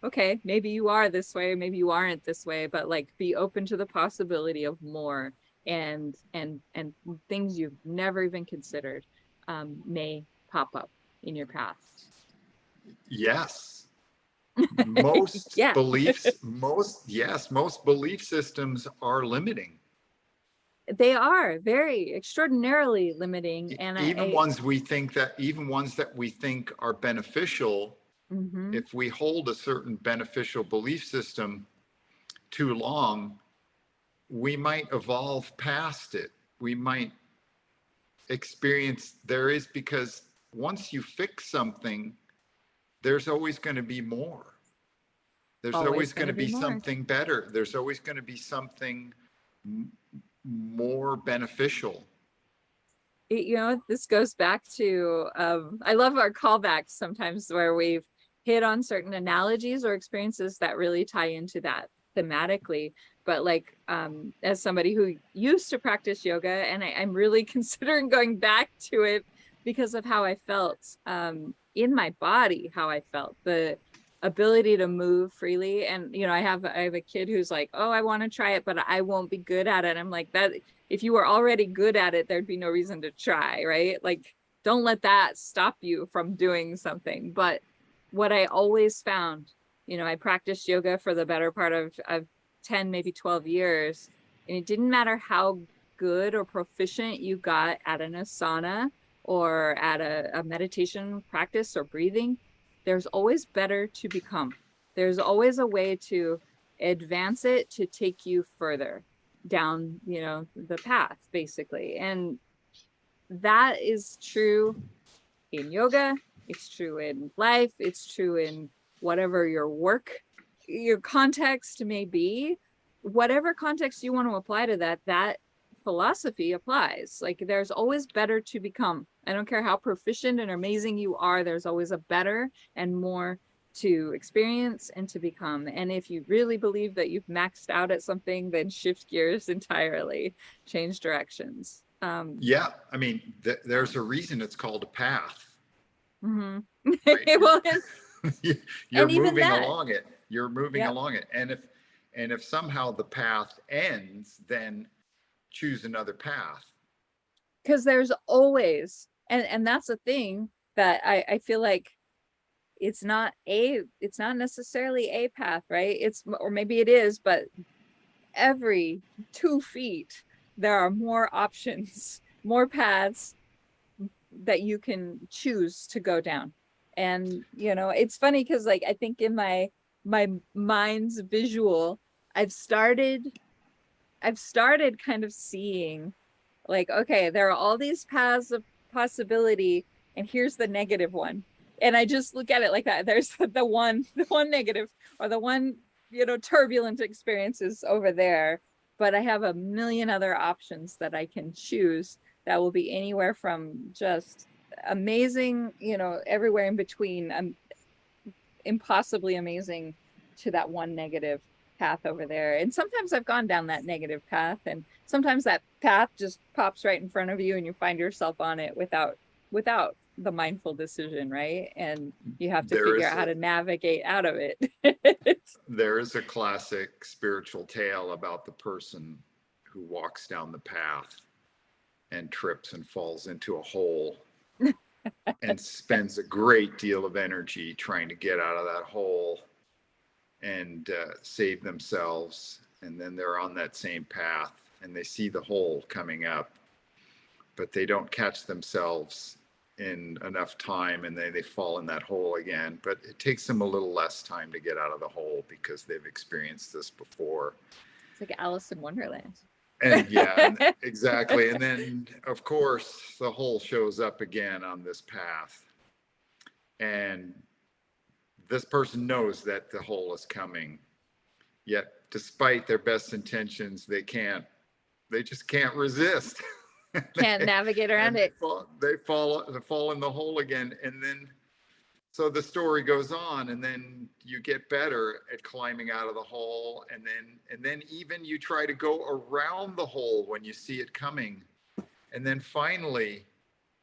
okay, maybe you are this way, maybe you aren't this way, but like be open to the possibility of more, and things you've never even considered may pop up in your path. Yes. Most Yeah, beliefs, most belief systems are limiting. they are very extraordinarily limiting. And Even ones that we think are beneficial, mhm. if we hold a certain beneficial belief system too long, we might evolve past it. We might experience, because once you fix something, there's always going to be more. There's Always always going going to to be be more. something better. There's always going to be something more beneficial. This goes back to, I love our callbacks sometimes where we've hit on certain analogies or experiences that really tie into that thematically. But like, as somebody who used to practice yoga, and I'm really considering going back to it because of how I felt in my body, how I felt, the ability to move freely. And I have a kid who's like, oh, I want to try it, but I won't be good at it. I'm like, that if you were already good at it, there'd be no reason to try, right? Like, don't let that stop you from doing something. But what I always found, I practiced yoga for the better part of 10, maybe 12 years. And it didn't matter how good or proficient you got at an asana or at a meditation practice or breathing, there's always better to become. There's always a way to advance it to take you further down, the path, basically. And that is true in yoga, it's true in life, it's true in whatever your context may be. Whatever context you want to apply to that philosophy applies. Like, there's always better to become. I don't care how proficient and amazing you are, there's always a better and more to experience and to become. And if you really believe that you've maxed out at something, then shift gears entirely, change directions. Yeah, I mean, there's a reason it's called a path, Mhm. right? Well, You're and even moving that, along it. You're moving yeah, along it. And if somehow the path ends, then choose another path. because there's always, and that's the thing that I feel like it's not necessarily a path, right? Or maybe it is, but every 2 feet there are more options, more paths that you can choose to go down. And it's funny because, like, I think in my mind's visual, I've started I've started kind of seeing, like, okay, there are all these paths of possibility, and here's the negative one. And I just look at it like that. There's the one negative, or the one, turbulent experiences over there. But I have a million other options that I can choose that will be anywhere from just amazing, everywhere in between, impossibly amazing, to that one negative path over there. And sometimes I've gone down that negative path, and sometimes that path just pops right in front of you and you find yourself on it without the mindful decision, right? And you have to There figure is out how a, to navigate out of it. there is a classic spiritual tale about the person who walks down the path and trips and falls into a hole and spends a great deal of energy trying to get out of that hole and save themselves. And then they're on that same path and they see the hole coming up, but they don't catch themselves in enough time, and they fall in that hole again. But it takes them a little less time to get out of the hole because they've experienced this before. It's like Alice in Wonderland. And yeah, and exactly. And then, of course, the hole shows up again on this path. And this person knows that the hole is coming. Yet, despite their best intentions, they just can't resist. Can't navigate around And it. they fall in the hole again. And then, so the story goes on, and then you get better at climbing out of the hole. And then even you try to go around the hole when you see it coming. And then finally,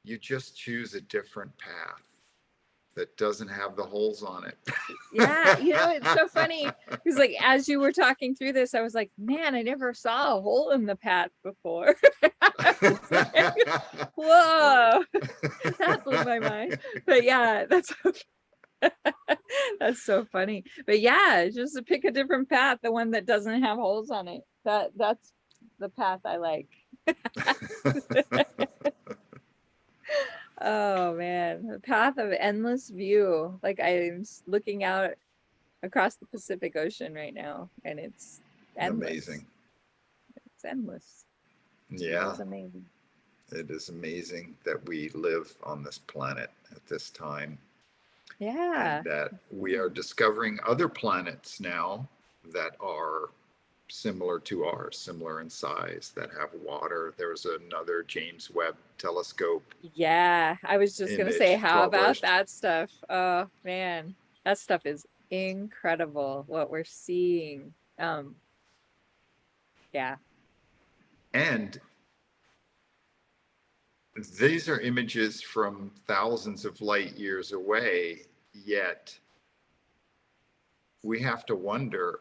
you just choose a different path that doesn't have the holes on it. Yeah, it's so funny because, like, as you were talking through this, I was like, man, I never saw a hole in the path before. Like, whoa, that blew my mind. But yeah, that's so funny. But yeah, just to pick a different path, the one that doesn't have holes on it. That's the path I like. Oh man, the path of endless view. Like, I'm looking out across the Pacific Ocean right now, and it's endless. Amazing. It's endless. It Yeah, is amazing. it is amazing that we live on this planet at this time, and Yeah. that we are discovering other planets now that are similar to ours, similar in size, that have water. There was another James Webb telescope Yeah. I was just gonna say, image how about published. that stuff? Oh man, that stuff is incredible what we're seeing. Yeah. And these are images from thousands of light years away, yet we have to wonder,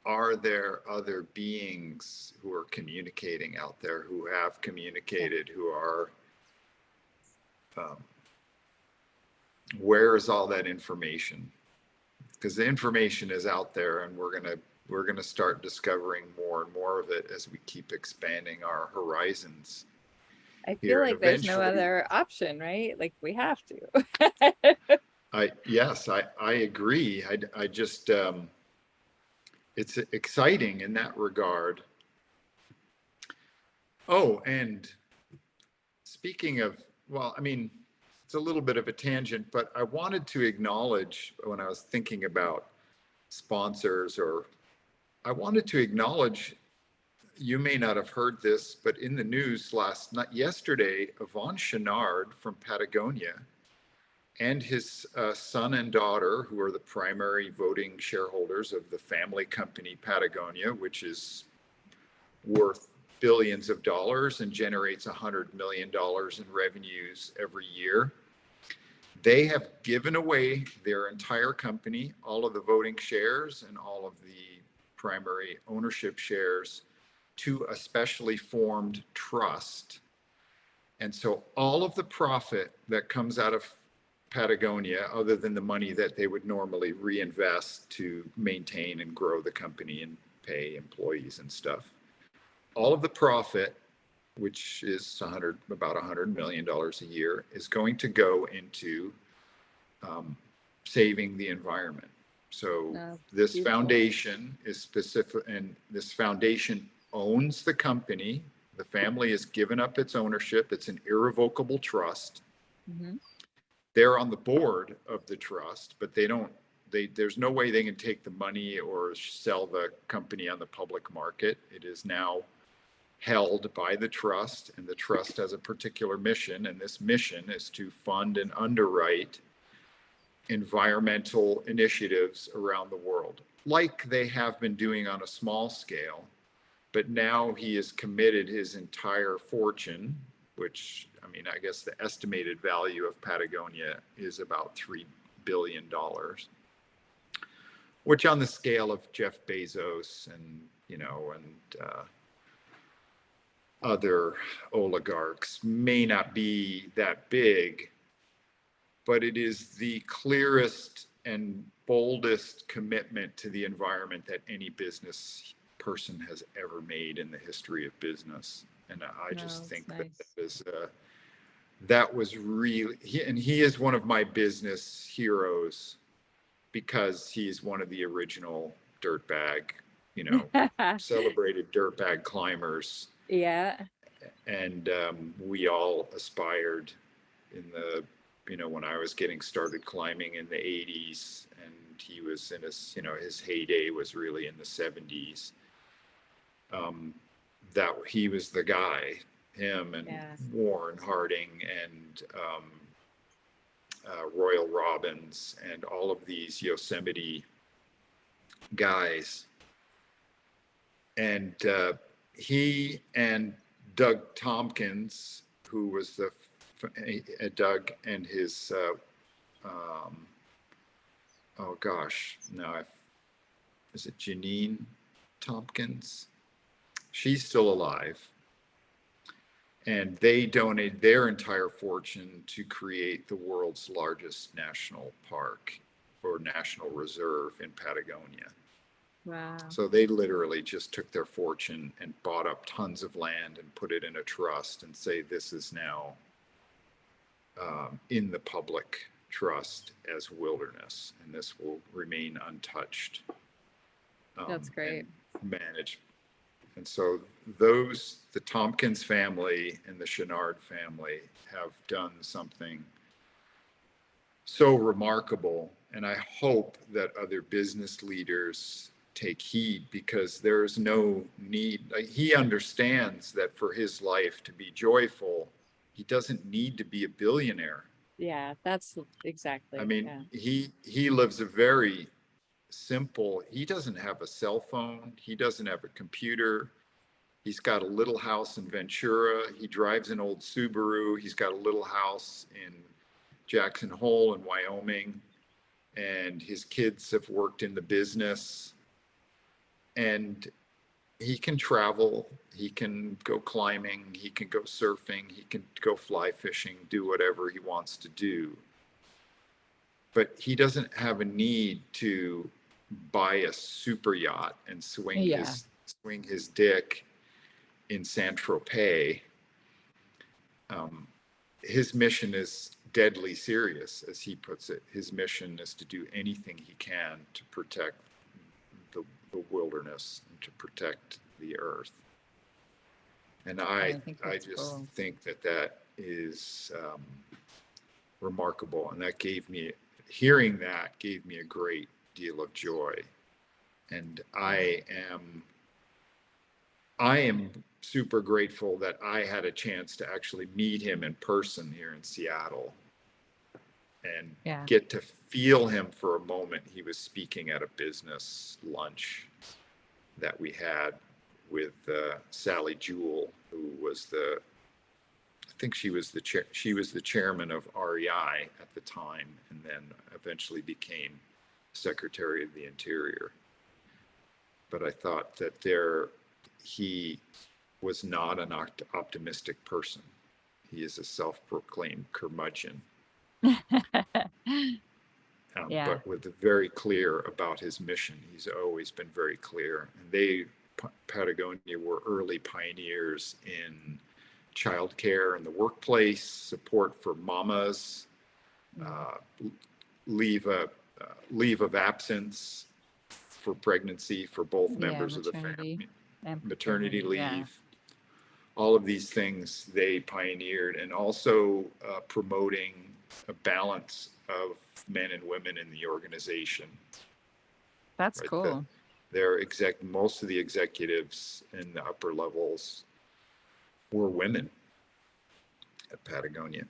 are there other beings who are communicating out there, who have Yeah. communicated, who are um, where is all that information? Because the information is out there, and we're gonna start discovering more and more of it as we keep expanding our horizons I feel here. And like there's no eventually, other option, right? Like we have to. I agree. I just, it's exciting in that regard. Oh, and speaking of, well, I mean, it's a little bit of a tangent, but I wanted to acknowledge when I was thinking about sponsors, or I wanted to acknowledge, you may not have heard this, but in the news not yesterday, Yvon Chouinard from Patagonia and his son and daughter, who are the primary voting shareholders of the family company Patagonia, which is worth billions of dollars and generates $100 million in revenues every year. They have given away their entire company, all of the voting shares and all of the primary ownership shares, to a specially formed trust. And so all of the profit that comes out of Patagonia, other than the money that they would normally reinvest to maintain and grow the company and pay employees and stuff, all of the profit, which is about $100 million a year, is going to go into saving the environment. So this Beautiful. foundation is specific, and this foundation owns the company. The family has given up its ownership. It's an irrevocable trust. Mm-hmm. They're on the board of the trust, but there's no way they can take the money or sell the company on the public market. It is now held by the trust, and the trust has a particular mission, and this mission is to fund and underwrite environmental initiatives around the world, like they have been doing on a small scale. But now he has committed his entire fortune, which, I mean, I guess the estimated value of Patagonia is about $3 billion, which on the scale of Jeff Bezos and, other oligarchs may not be that big, but it is the clearest and boldest commitment to the environment that any business person has ever made in the history of business. And I just think nice. That was really, he is one of my business heroes, because he's one of the original dirtbag, celebrated dirtbag climbers. Yeah. And we all aspired in the, when I was getting started climbing in the 80s, and he was in his heyday was really in the 70s. That he was the guy, him and Warren Harding and Royal Robbins and all of these Yosemite guys. And he and Doug Tompkins, who was Doug and his, oh gosh, now is it Janine Tompkins? She's still alive. And they donated their entire fortune to create the world's largest national park or national reserve in Patagonia. Wow. So they literally just took their fortune and bought up tons of land and put it in a trust and say, this is now in the public trust as wilderness, and this will remain untouched. That's great. And managed. And so the Tompkins family and the Chouinard family have done something so remarkable. And I hope that other business leaders take heed, because there's no need. He understands that for his life to be joyful, he doesn't need to be a billionaire. Yeah, that's exactly. I mean, he lives a very simple, he doesn't have a cell phone. He doesn't have a computer. He's got a little house in Ventura. He drives an old Subaru. He's got a little house in Jackson Hole in Wyoming. And his kids have worked in the business. And he can travel. He can go climbing. He can go surfing. He can go fly fishing, do whatever he wants to do. but he doesn't have a need to buy a super yacht and Yeah. swing his dick in Saint Tropez. His mission is deadly serious, as he puts it. His mission is to do anything he can to protect the wilderness and to protect the earth. And I think I that's just cool. think that is remarkable, and that hearing that gave me a great deal of joy. And I am super grateful that I had a chance to actually meet him in person here in Seattle and Yeah. get to feel him for a moment. He was speaking at a business lunch that we had with Sally Jewell, who was I think she was the chairman of REI at the time, and then eventually became Secretary of the Interior. But I thought that he was not an optimistic person. He is a self-proclaimed curmudgeon, Yeah. but with very clear about his mission. He's always been very clear. And Patagonia were early pioneers in childcare in the workplace, support for mamas, leave of absence for pregnancy for both Yeah. members of the family, And maternity paternity. Yeah. leave. All of these things they pioneered, and also promoting a balance of men and women in the organization. That's Right, cool. most of the executives in the upper levels were women at Patagonia.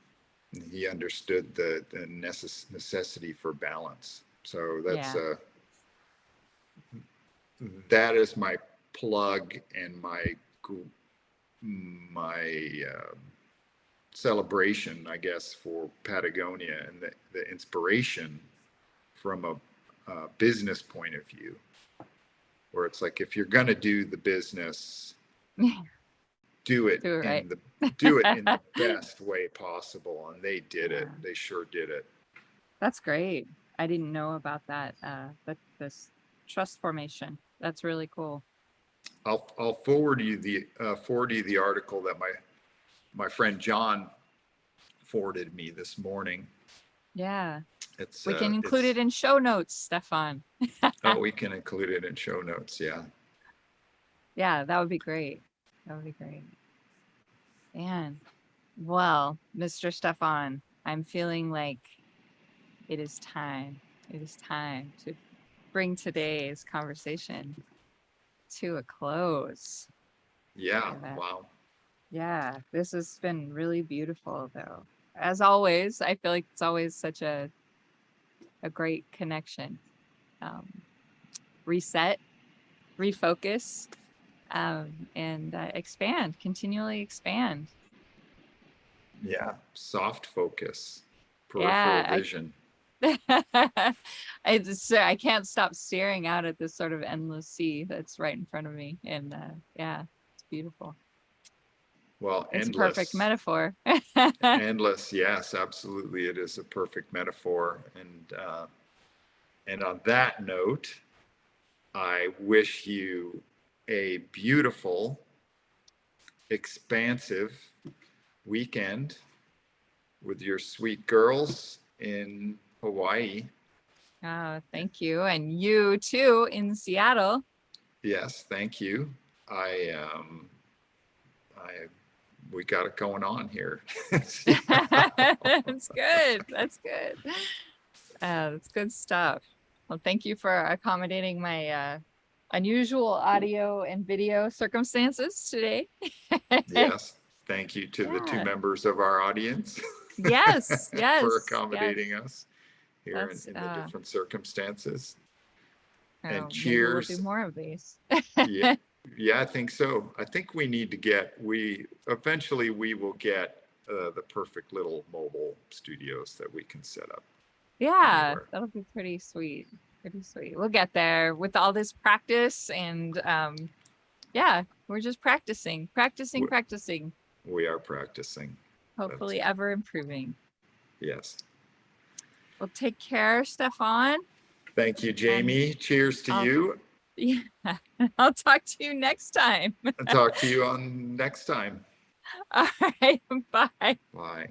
And he understood the necessity for balance. So that is my plug and my celebration, I guess, for Patagonia, and the inspiration from a business point of view, where it's like, if you're going to do the business, do it Do it right. in the best way possible. And they did it. They sure did it. That's great. I didn't know about that. This trust formation. That's really cool. I'll forward you the article that my friend John forwarded me this morning. Yeah. It's We can include it in show notes, Stefan. Oh, we can include it in show notes. Yeah. Yeah, that would be great. That would be great. And well, Mr. Stefan, I'm feeling like it is time. It is time to bring today's conversation to a close. Yeah. Wow. Yeah, this has been really beautiful, though. As always, I feel like it's always such a great connection. Reset, refocus, and continually expand. Yeah. Soft focus, peripheral Yeah, vision. I can't stop staring out at this sort of endless sea that's right in front of me, and yeah, it's beautiful. Well, It's endless. a perfect metaphor. Endless, yes, absolutely. It is a perfect metaphor. And on that note, I wish you a beautiful, expansive weekend with your sweet girls in Hawaii. Oh, thank you. And you too in Seattle. Yes, thank you. We got it going on here. That's good. That's good. That's good stuff. Well, thank you for accommodating my unusual audio and video circumstances today. Yes, thank you to the two members of our audience. Yes, for yes, accommodating us here That's in the different circumstances. And maybe we'll do cheers. more of these. Yeah, I think so. I think we need to eventually we will get the perfect little mobile studios that we can set up. Yeah, anywhere. that'll be pretty sweet. Pretty sweet. We'll get there with all this practice, and yeah, we're just practicing. We are practicing. Hopefully ever improving. Yes. Well, take care, Stefan. Thank you, And Jamie. Cheers to I'll, you. yeah, I'll talk to you next time. And talk to you on next time. All right. Bye. Bye.